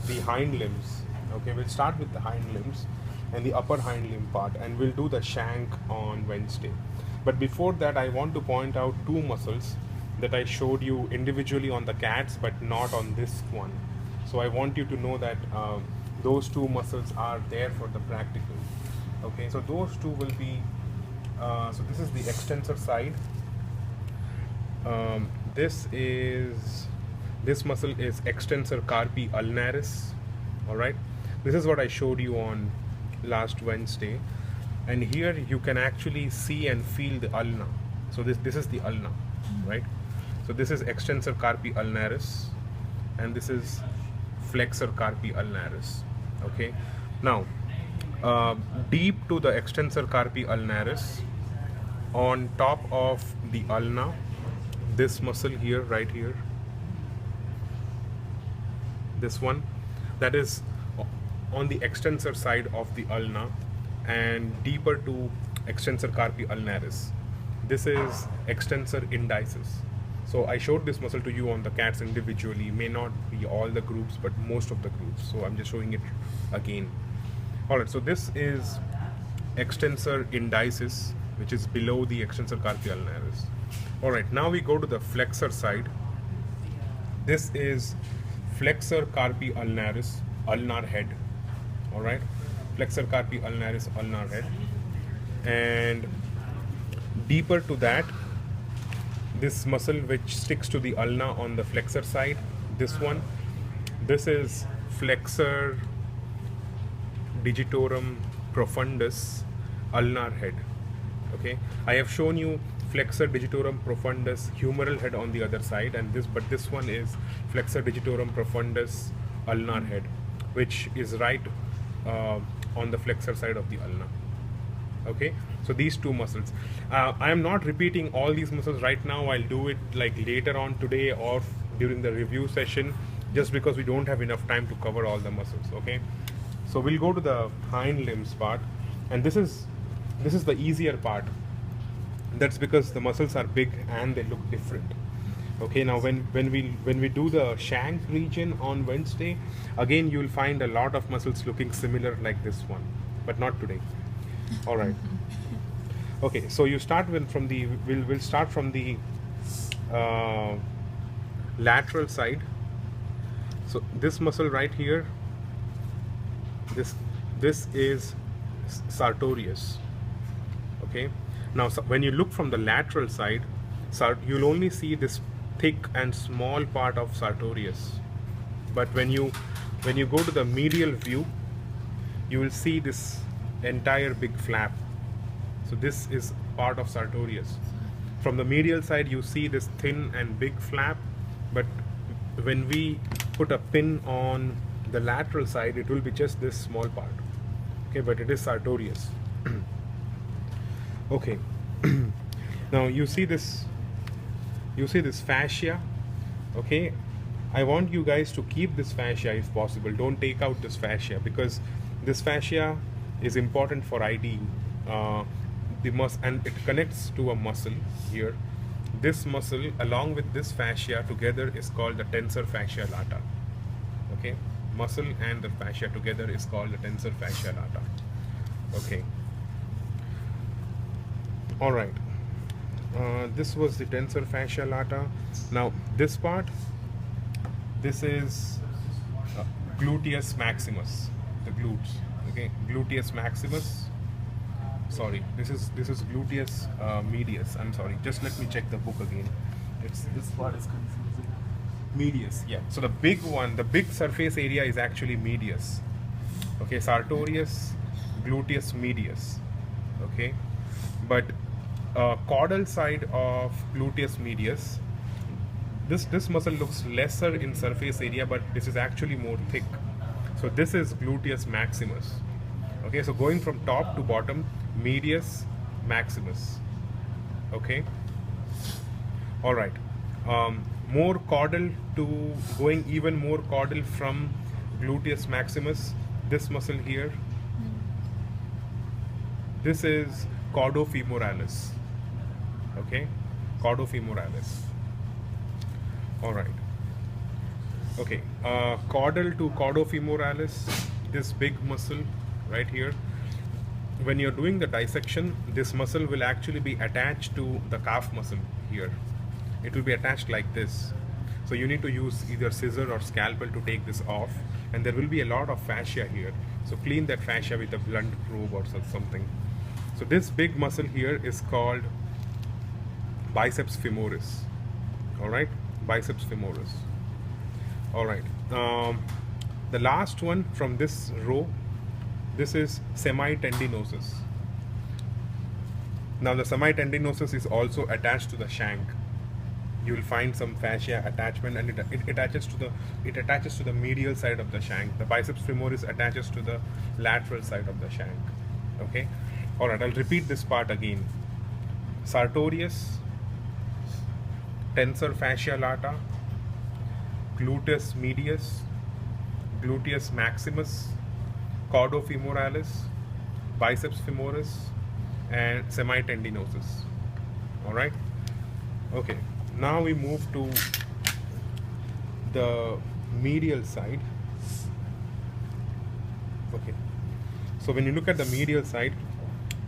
the hind limbs. Okay, we'll start with the hind limbs and the upper hind limb part, and we'll do the shank on Wednesday. But before that, I want to point out two muscles that I showed you individually on the cats, but not on this one. So I want you to know that those two muscles are there for the practical. Okay, so those two will be. So this is the extensor side. Um, this muscle is extensor carpi ulnaris. All right, this is what I showed you on last Wednesday, and here you can actually see and feel the ulna. So this is the ulna, right? So this is extensor carpi ulnaris, and this is flexor carpi ulnaris. Okay, now deep to the extensor carpi ulnaris, on top of the ulna, this muscle here, right here, this one, that is on the extensor side of the ulna, and deeper to extensor carpi ulnaris, this is extensor indicis. So I showed this muscle to you on the cats individually, may not be all the groups but most of the groups, so I'm just showing it again. Alright, so this is extensor indicis, which is below the extensor carpi ulnaris. Alright, now we go to the flexor side. This is flexor carpi ulnaris, ulnar head. Alright, flexor carpi ulnaris, ulnar head. And deeper to that, this muscle which sticks to the ulna on the flexor side, this one, this is flexor digitorum profundus, ulnar head. Okay, I have shown you flexor digitorum profundus, humeral head on the other side, and this one is flexor digitorum profundus, ulnar head, which is right on the flexor side of the ulna. Okay, so these two muscles, I am not repeating all these muscles right now. I'll do it like later on today or during the review session, just because we don't have enough time to cover all the muscles. Okay, so we'll go to the hind limbs part, and this is the easier part. That's because the muscles are big and they look different. Okay, now when we do the shank region on Wednesday, again you'll find a lot of muscles looking similar like this one, but not today. All right. Okay, so you start with we'll start from the lateral side. So this muscle right here, this is sartorius. Okay, now so when you look from the lateral side, you'll only see this thick and small part of sartorius, but when you go to the medial view, you will see this entire big flap. So this is part of sartorius. From the medial side you see this thin and big flap, but when we put a pin on the lateral side, it will be just this small part. Okay, but it is sartorius. Okay. Now you see this fascia. Okay, I want you guys to keep this fascia if possible. Don't take out this fascia, because this fascia is important for ID. And it connects to a muscle here. This muscle along with this fascia together is called the tensor fascia lata. Okay, muscle and the fascia together is called the tensor fascia lata. Okay, all right. This was the tensor fascia lata. Now this part, this is gluteus maximus, the glutes. Okay, gluteus maximus. Sorry, this is gluteus medius. I'm sorry. Just let me check the book again. This part is confusing. Medius. Yeah. So the big one, the big surface area is actually medius. Okay, sartorius, gluteus medius. Okay, but caudal side of gluteus medius, this muscle looks lesser in surface area, but this is actually more thick. So this is gluteus maximus. Okay, so going from top to bottom, medius maximus. Okay, all right. More caudal to going even more caudal from gluteus maximus, this muscle here, this is caudofemoralis. Okay, caudofemoralis. All right. Okay, caudal to caudofemoralis, this big muscle right here. When you're doing the dissection, this muscle will actually be attached to the calf muscle here. It will be attached like this. So you need to use either scissor or scalpel to take this off, and there will be a lot of fascia here. So clean that fascia with a blunt probe or something. So this big muscle here is called biceps femoris. All right, biceps femoris. All right. The last one from this row, this is semitendinosus. Now the semitendinosus is also attached to the shank. You will find some fascia attachment, and it attaches to the medial side of the shank. The biceps femoris attaches to the lateral side of the shank. Okay. All right. I'll repeat this part again. Sartorius, tensor fascia lata, gluteus medius, gluteus maximus, caudofemoralis, biceps femoris, and semitendinosus. All right. Okay. Now we move to the medial side. Okay. So when you look at the medial side,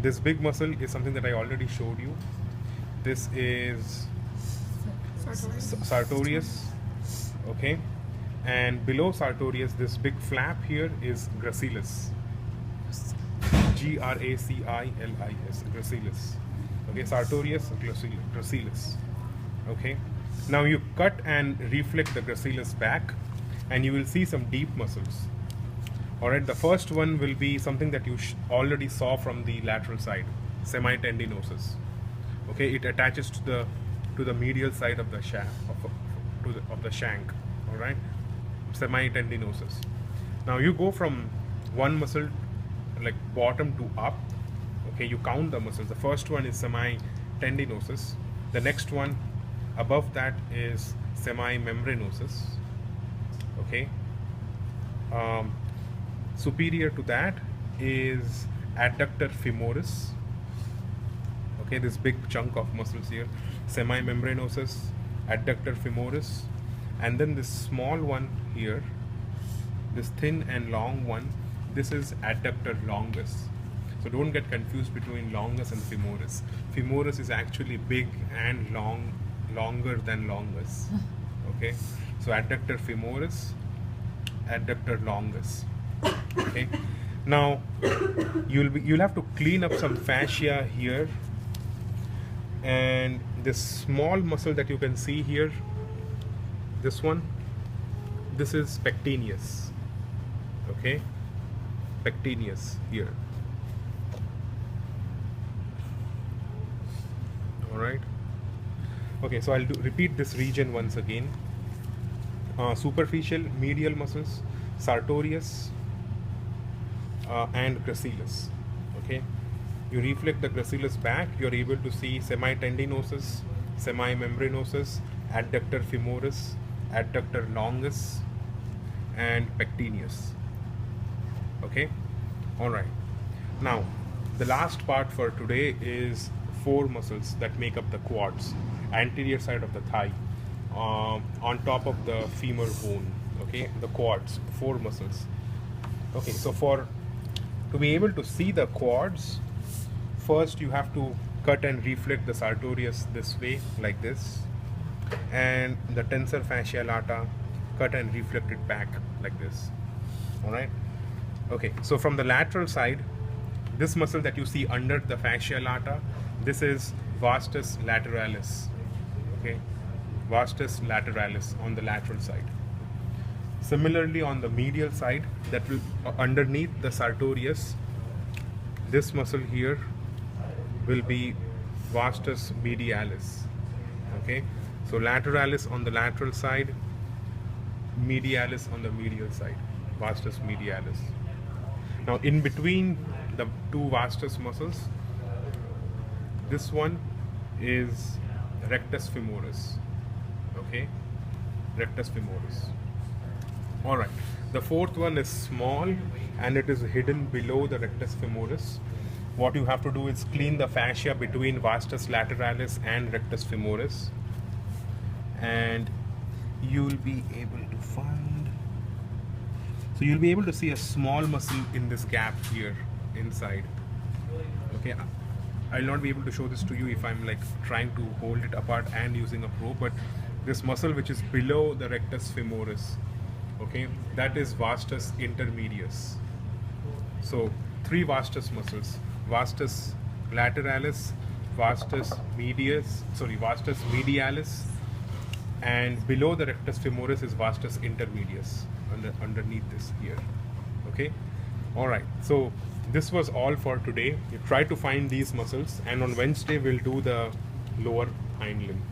this big muscle is something that I already showed you. This is sartorius. Okay. And below sartorius, this big flap here is gracilis. Gracilis. Gracilis. Okay, sartorius, gracilis. Okay. Now you cut and reflect the gracilis back, and you will see some deep muscles. All right. The first one will be something that you already saw from the lateral side, semitendinosus. Okay. It attaches to the medial side of the shank of the shank. All right. Semitendinosus. Now you go from one muscle, like bottom to up. Okay, you count the muscles. The first one is semitendinosus. The next one above that is semimembranosus. Okay. Superior to that is adductor femoris. Okay, this big chunk of muscles here, semimembranosus, adductor femoris, and then this small one here, this thin and long one, this is adductor longus. So don't get confused between longus and femoris. Femoris is actually big and longer than longus. Okay, so adductor femoris, adductor longus. Okay, now you'll have to clean up some fascia here, and this small muscle that you can see here, this one, this is pectineus. Okay, pectineus here. All right. Okay, so I'll repeat this region once again. Superficial medial muscles, sartorius and gracilis. Okay, you reflect the gracilis back, you're able to see semitendinosus, semimembranosus, adductor femoris, adductor longus, and pectineus. Okay. All right. Now the last part for today is 4 muscles that make up the quads, anterior side of the thigh, on top of the femur bone. Okay, the quads, 4 muscles. Okay, so to be able to see the quads, first you have to cut and reflect the sartorius this way, like this, and the tensor fascia lata, cut and reflect it back like this. All right. Okay, so from the lateral side, this muscle that you see under the fascia lata, this is vastus lateralis. Okay, vastus lateralis on the lateral side. Similarly, on the medial side, that will underneath the sartorius, this muscle here will be vastus medialis. Okay, so lateralis on the lateral side, medialis on the medial side, vastus medialis. Now in between the 2 vastus muscles, this one is rectus femoris. Okay, rectus femoris. All right, the 4th one is small and it is hidden below the rectus femoris. What you have to do is clean the fascia between vastus lateralis and rectus femoris, and you will be able to find So you'll be able to see a small muscle in this gap here inside. Okay, I'll not be able to show this to you if I'm like trying to hold it apart and using a probe, but this muscle which is below the rectus femoris, okay, that is vastus intermedius. So three vastus muscles: vastus lateralis, vastus medialis, and below the rectus femoris is vastus intermedius, underneath this here. Okay, all right, so this was all for today. You try to find these muscles, and on Wednesday we'll do the lower hind limb.